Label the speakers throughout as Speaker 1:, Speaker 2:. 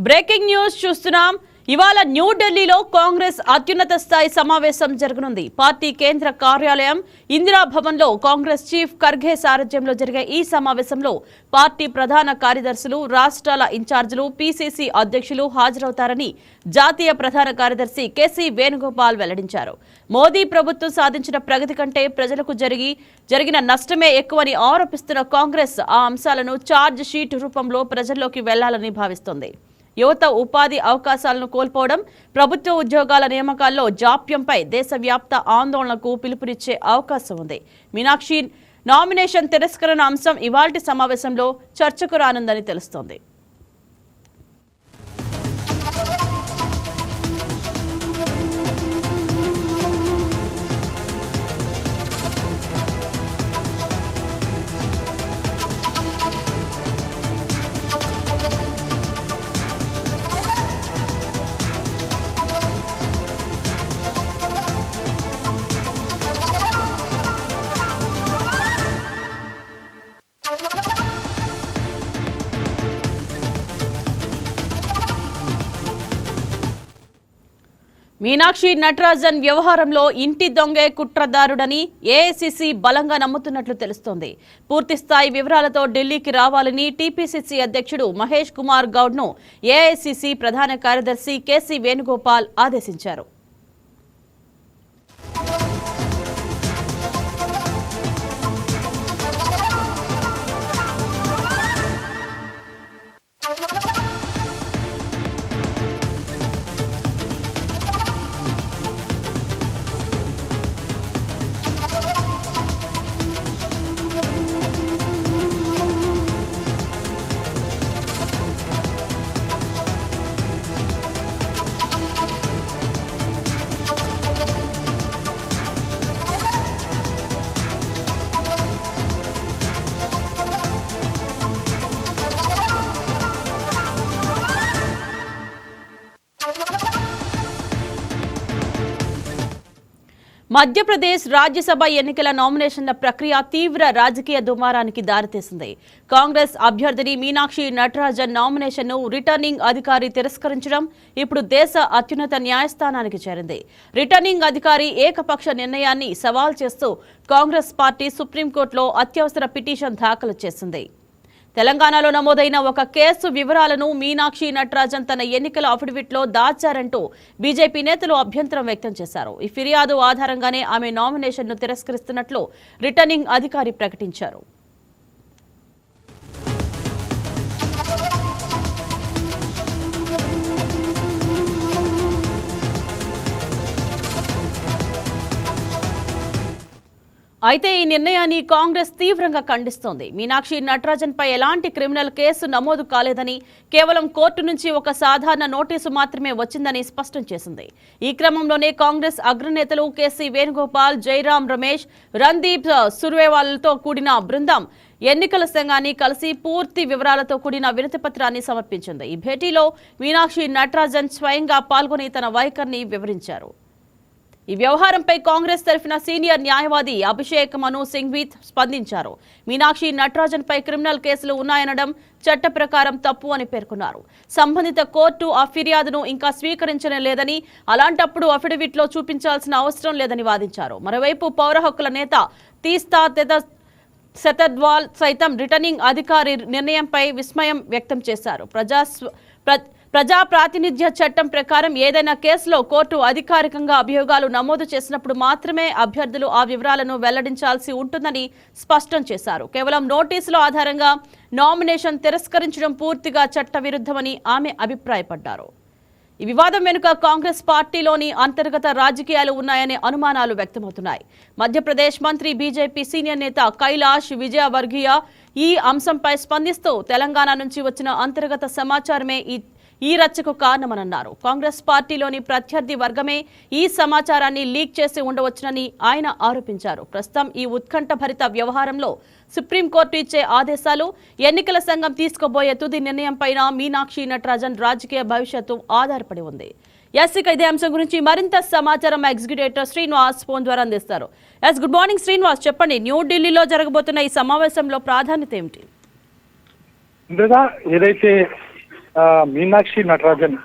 Speaker 1: Breaking news చూస్తున్నాం. ఇవాళ న్యూఢిల్లీలో కాంగ్రెస్ అత్యున్నత స్థాయి సమావేశం జరగనుంది. పార్టీ కేంద్ర కార్యాలయం ఇందిరా భవన్లో కాంగ్రెస్ చీఫ్ ఖర్గే సారథ్యంలో జరిగే ఈ సమావేశంలో పార్టీ ప్రధాన కార్యదర్శులు, రాష్ట్రాల ఇన్ఛార్జీలు, పీసీసీ అధ్యక్షులు హాజరవుతారని జాతీయ ప్రధాన కార్యదర్శి కేసీ వేణుగోపాల్ వెల్లడించారు. మోదీ ప్రభుత్వం సాధించిన ప్రగతి కంటే ప్రజలకు జరిగిన నష్టమే ఎక్కువని ఆరోపిస్తున్న కాంగ్రెస్ ఆ అంశాలను ఛార్జ్ షీట్ రూపంలో ప్రజల్లోకి వెళ్లాలని భావిస్తోంది. యువత ఉపాధి అవకాశాలను కోల్పోవడం, ప్రభుత్వ ఉద్యోగాల నియామకాల్లో జాప్యంపై దేశవ్యాప్త ఆందోళనకు పిలుపునిచ్చే అవకాశం ఉంది. మీనాక్షి నామినేషన్ తిరస్కరణ అంశం ఇవాల్టి సమావేశంలో చర్చకు రానుందని తెలుస్తోంది. మీనాక్షి నటరాజన్ వ్యవహారంలో ఇంటి దొంగే కుట్రదారుడని ఏఐసీసీ బలంగా నమ్ముతున్నట్లు తెలుస్తోంది. పూర్తిస్థాయి వివరాలతో ఢిల్లీకి రావాలని టీపీసీసీ అధ్యక్షుడు మహేష్ కుమార్ గౌడ్ను ఏఐసీసీ ప్రధాన కార్యదర్శి కేసీ వేణుగోపాల్ ఆదేశించారు. మధ్యప్రదేశ్ రాజ్యసభ ఎన్నికల నామినేషన్ల ప్రక్రియ తీవ్ర రాజకీయ దుమారానికి దారితీసింది. కాంగ్రెస్ అభ్యర్థిని మీనాక్షి నటరాజన్ నామినేషన్ను రిటర్నింగ్ అధికారి తిరస్కరించడం ఇప్పుడు దేశ అత్యున్నత న్యాయస్థానానికి చేరింది. రిటర్నింగ్ అధికారి ఏకపక్ష నిర్ణయాన్ని సవాల్ చేస్తూ కాంగ్రెస్ పార్టీ సుప్రీంకోర్టులో అత్యవసర పిటిషన్ దాఖలు చేసింది. తెలంగాణలో నమోదైన ఒక కేసు వివరాలను మీనాక్షి నటరాజన్ తన ఎన్నికల అఫిడవిట్లో దాచారంటూ బీజేపీ నేతలు అభ్యంతరం వ్యక్తం చేశారు. ఈ ఫిర్యాదు ఆధారంగానే ఆమె నామినేషన్ను తిరస్కరిస్తున్నట్లు రిటర్నింగ్ అధికారి ప్రకటించారు. అయితే ఈ నిర్ణయాన్ని కాంగ్రెస్ తీవ్రంగా ఖండిస్తోంది. మీనాక్షి నటరాజన్ పై ఎలాంటి క్రిమినల్ కేసు నమోదు కాలేదని, కేవలం కోర్టు నుంచి ఒక సాధారణ నోటీసు మాత్రమే వచ్చిందని స్పష్టం చేసింది. ఈ క్రమంలోనే కాంగ్రెస్ అగ్రనేతలు కేసీ వేణుగోపాల్, జైరాం రమేష్, రణ్దీప్ సుర్జేవాలాతో కూడిన బృందం ఎన్నికల సంఘాన్ని కలిసి పూర్తి వివరాలతో కూడిన వినతిపత్రాన్ని సమర్పించింది. ఈ భేటీలో మీనాక్షి నటరాజన్ స్వయంగా పాల్గొని తన వైఖరిని వివరించారు. ఈ వ్యవహారంపై కాంగ్రెస్ తరఫున సీనియర్ న్యాయవాది అభిషేక్ మను సింఘ్వి స్పందించారు. మీనాక్షి నటరాజన్ పై క్రిమినల్ కేసులు ఉన్నాయనడం చట్ట ప్రకారం తప్పు అని పేర్కొన్నారు. సంబంధిత కోర్టు ఆ ఫిర్యాదును ఇంకా స్వీకరించడం లేదని, అలాంటప్పుడు అఫిడవిట్లో చూపించాల్సిన అవసరం లేదని వాదించారు. మరోవైపు పౌర హక్కుల నేత తీస్తా సెతర్వాల్ సైతం రిటర్నింగ్ అధికారి నిర్ణయంపై విస్మయం వ్యక్తం చేశారు. ప్రజా ప్రాతినిధ్య చట్టం ప్రకారం ఏదైనా కేసులో కోర్టు అధికారికంగా అభియోగాలు నమోదు చేసినప్పుడు మాత్రమే అభ్యర్థులు ఆ వివరాలను వెల్లడించాల్సి ఉంటుందని స్పష్టం చేశారు. కేవలం నోటీసుల ఆధారంగా నామినేషన్ తిరస్కరించడం పూర్తిగా చట్టవిరుద్ధమని ఆమె అభిప్రాయపడ్డారు. ఈ వివాదం వెనుక కాంగ్రెస్ పార్టీలోని అంతర్గత రాజకీయాలు ఉన్నాయనే అనుమానాలు వ్యక్తమవుతున్నాయి. మధ్యప్రదేశ్ మంత్రి, బీజేపీ సీనియర్ నేత కైలాష్ విజయవర్గీయ ఈ అంశంపై స్పందిస్తూ తెలంగాణ నుంచి వచ్చిన అంతర్గత సమాచారమే ఈ రచ్చకు కారణమన్నారు. కాంగ్రెస్ పార్టీలోని ప్రత్యర్థి వర్గమే ఈ సమాచారాన్ని లీక్ చేసి ఉండవచ్చునని ఆయన ఆరోపించారు. ప్రస్తుతం ఈ ఉత్కంఠభరిత వ్యవహారంలో సుప్రీంకోర్టు ఇచ్చే ఆదేశాలు, ఎన్నికల సంఘం తీసుకోబోయే తుది నిర్ణయంపైన మీనాక్షి నటరాజన్ రాజకీయ భవిష్యత్తు ఆధారపడి ఉంది. ఇదే అంశం గురించి మరింత సమాచారం ఎగ్జిక్యూటివ్ శ్రీనివాస్ ఫోన్ ద్వారా అందిస్తారు. గుడ్ మార్నింగ్ శ్రీనివాస్, చెప్పండి, న్యూఢిల్లీలో జరగబోతున్న ఈ సమావేశంలో ప్రాధాన్యత ఏమిటి?
Speaker 2: ఏదైతే మీనాక్షి నటరాజన్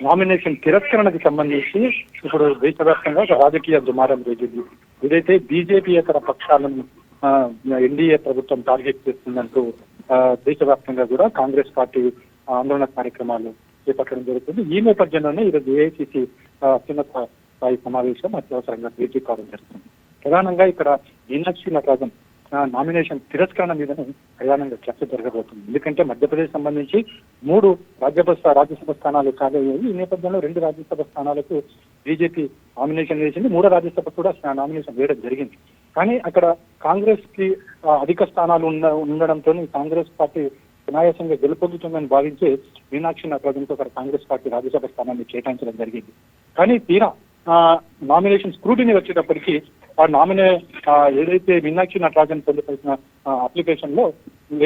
Speaker 2: నామినేషన్ తిరస్కరణకు సంబంధించి ఇప్పుడు దేశవ్యాప్తంగా ఒక రాజకీయ దుమారం రేగింది. ఇదైతే బీజేపీయేతర పక్షాలను ఎన్డీఏ ప్రభుత్వం టార్గెట్ చేస్తుందంటూ దేశవ్యాప్తంగా కూడా కాంగ్రెస్ పార్టీ ఆందోళన కార్యక్రమాలు చేపట్టడం జరుగుతుంది. ఈ నేపథ్యంలోనే ఈరోజు ఏఐసీసీ అత్యున్నత స్థాయి సమావేశం అత్యవసరంగా భేటీ కావడం జరుగుతుంది. ప్రధానంగా ఇక్కడ మీనాక్షి నటరాజన్ నామినేషన్ తిరస్కరణ మీదనే ప్రధానంగా చర్చ జరగబోతుంది. ఎందుకంటే మధ్యప్రదేశ్ సంబంధించి 3 రాజ్యసభ స్థానాలు ఖాళీయ్యాయి. ఈ నేపథ్యంలో 2 రాజ్యసభ స్థానాలకు బీజేపీ నామినేషన్ వేసింది. 3వ రాజ్యసభ కూడా నామినేషన్ వేయడం జరిగింది. కానీ అక్కడ కాంగ్రెస్ కి అధిక స్థానాలు ఉండడంతో కాంగ్రెస్ పార్టీ సునాయాసంగా గెలుపొందుతుందని భావించి మీనాక్షి నటరాజన్కు అక్కడ కాంగ్రెస్ పార్టీ రాజ్యసభ స్థానాన్ని కేటాయించడం జరిగింది. కానీ తీరా నామినేషన్ స్క్రూటినీ వచ్చేటప్పటికి ఏదైతే మీనాక్షి నటరాజన్ పొందుపరిచిన అప్లికేషన్ లో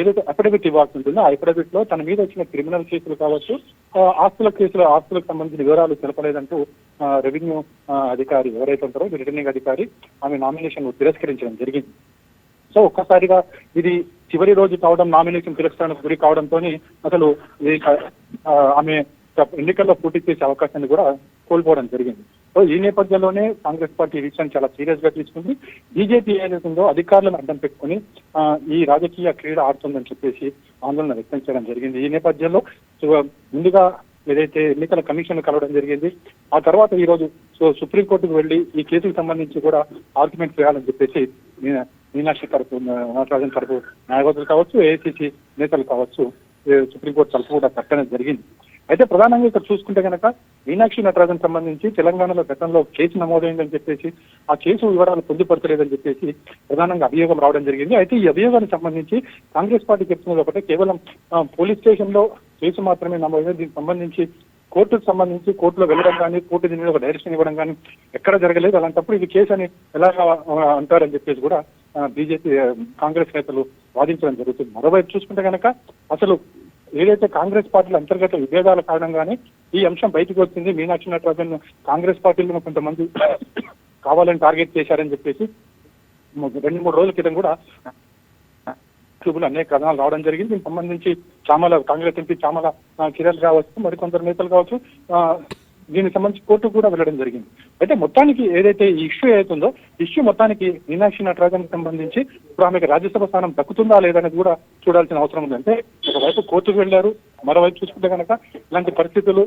Speaker 2: ఏదైతే అఫిడవిట్ ఇవ్వాల్సి ఉంటుందో ఆ అఫిడవిట్ లో తన మీద వచ్చిన క్రిమినల్ కేసులు కావచ్చు, ఆస్తులకు సంబంధించిన వివరాలు తెలపలేదంటూ రెవెన్యూ అధికారి ఎవరైతే ఉంటారో రిటర్నింగ్ అధికారి ఆమె నామినేషన్ తిరస్కరించడం జరిగింది. సో ఒక్కసారిగా ఇది చివరి రోజు కావడం, నామినేషన్ తిరస్కరణకు గురి కావడంతో అసలు ఆమె ఎన్నికల్లో పోటీ చేసే అవకాశాన్ని కూడా కోల్పోవడం జరిగింది. సో ఈ నేపథ్యంలోనే కాంగ్రెస్ పార్టీ ఈ విషయాన్ని చాలా సీరియస్ గా తీసుకుంది. బీజేపీ ఏదైతుందో అధికారులను అడ్డం పెట్టుకుని ఈ రాజకీయ క్రీడ ఆడుతుందని చెప్పేసి ఆందోళన వ్యక్తం చేయడం జరిగింది. ఈ నేపథ్యంలో ముందుగా ఏదైతే ఎన్నికల కమిషన్ కలవడం జరిగింది. ఆ తర్వాత ఈ రోజు సుప్రీంకోర్టుకు వెళ్లి ఈ కేసుకు సంబంధించి కూడా ఆర్గ్యుమెంట్ చేయాలని చెప్పేసి మీనాక్షి తరపు నటరాజన్ తరపు న్యాయవాదులు కావచ్చు, ఏఐసీసీ నేతలు కావచ్చు సుప్రీంకోర్టు తరపు కూడా కట్టడం జరిగింది. అయితే ప్రధానంగా ఇక్కడ చూసుకుంటే కనుక మీనాక్షి నటరాజన్ సంబంధించి తెలంగాణలో గతంలో కేసు నమోదైందని చెప్పేసి ఆ కేసు వివరాలు పొందుపరచలేదని చెప్పేసి ప్రధానంగా అభియోగం రావడం జరిగింది. అయితే ఈ అభియోగానికి సంబంధించి కాంగ్రెస్ పార్టీ చెప్తున్నది ఒకటే, కేవలం పోలీస్ స్టేషన్ లో కేసు మాత్రమే నమోదైంది. దీనికి సంబంధించి కోర్టులో వెళ్ళడం కానీ, కోర్టు దీని మీద ఒక డైరెక్షన్ ఇవ్వడం కానీ ఎక్కడ జరగలేదు. అలాంటప్పుడు ఇది కేసు అని ఎలా అంటారని చెప్పేసి కూడా బీజేపీ కాంగ్రెస్ నేతలు వాదించడం జరుగుతుంది. మరోవైపు చూసుకుంటే కనుక అసలు ఏదైతే కాంగ్రెస్ పార్టీల అంతర్గత విభేదాల కారణంగానే ఈ అంశం బయటకు వచ్చింది. మీనాక్షి నటరాజన్ కాంగ్రెస్ పార్టీలో కొంతమంది కావాలని టార్గెట్ చేశారని చెప్పేసి 2-3 రోజుల క్రితం కూడా అనేక కథనాలు రావడం జరిగింది. దీనికి సంబంధించి కాంగ్రెస్ ఎంపీ చామల కిరణ్ కావచ్చు, మరికొందరు నేతలు కావచ్చు దీనికి సంబంధించి కోర్టు కూడా వెళ్ళడం జరిగింది. అయితే మొత్తానికి ఏదైతే ఈ ఇష్యూ అవుతుందో ఇష్యూ మొత్తానికి మీనాక్షి నటరాజన్ సంబంధించి ఇప్పుడు ఆమెకు రాజ్యసభ స్థానం దక్కుతుందా లేదనేది కూడా చూడాల్సిన అవసరం ఉంది. అంటే ఒకవైపు కోర్టుకు వెళ్లారు, మరోవైపు చూసుకుంటే కనుక ఇలాంటి పరిస్థితులు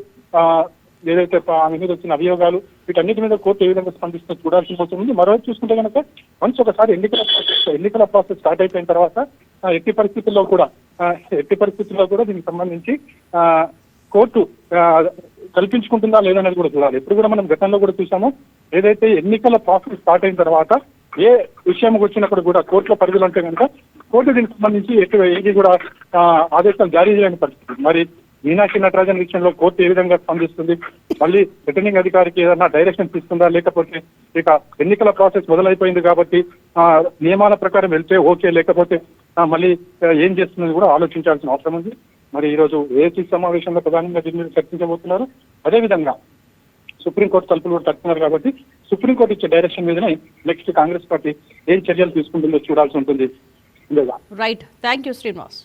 Speaker 2: ఏదైతే ఆమె మీద వచ్చిన అభియోగాలు వీటన్నిటి మీద కోర్టు ఏ విధంగా స్పందిస్తుందో చూడాల్సిన అవసరం ఉంది. మరోవైపు చూసుకుంటే కనుక వన్స్ ఒకసారి ఎన్నికల ప్రాసెస్ స్టార్ట్ అయిపోయిన తర్వాత ఎట్టి పరిస్థితుల్లో కూడా దీనికి సంబంధించి కోర్టు కల్పించుకుంటుందా లేదనేది కూడా చూడాలి. ఎప్పుడు కూడా మనం గతంలో కూడా చూసాము, ఏదైతే ఎన్నికల ప్రాసెస్ స్టార్ట్ అయిన తర్వాత ఏ విషయం వచ్చినప్పుడు కూడా కోర్టులో పరిధులు ఉంటే కనుక కోర్టు దీనికి సంబంధించి ఏది కూడా ఆదేశాలు జారీ చేయని పరిస్థితి. మరి మీనాక్షి నటరాజన్ విషయంలో కోర్టు ఏ విధంగా స్పందిస్తుంది, మళ్ళీ రిటర్నింగ్ అధికారికి ఏదైనా డైరెక్షన్ ఇస్తుందా, లేకపోతే ఇక ఎన్నికల ప్రాసెస్ మొదలైపోయింది కాబట్టి నియమాల ప్రకారం వెళ్తే ఓకే, లేకపోతే మళ్ళీ ఏం చేస్తుందని కూడా ఆలోచించాల్సిన అవసరం ఉంది. మరి ఈరోజు ఏఐసీ సమావేశంలో ప్రధానంగా దీని మీద చర్చించబోతున్నారు. అదేవిధంగా సుప్రీంకోర్టు తలుపులు కూడా తట్టుతున్నారు కాబట్టి సుప్రీంకోర్టు ఇచ్చే డైరెక్షన్ మీదనే నెక్స్ట్ కాంగ్రెస్ పార్టీ ఏం చర్యలు తీసుకుంటుందో చూడాల్సి ఉంటుంది.
Speaker 1: Right, thank you Srinivas.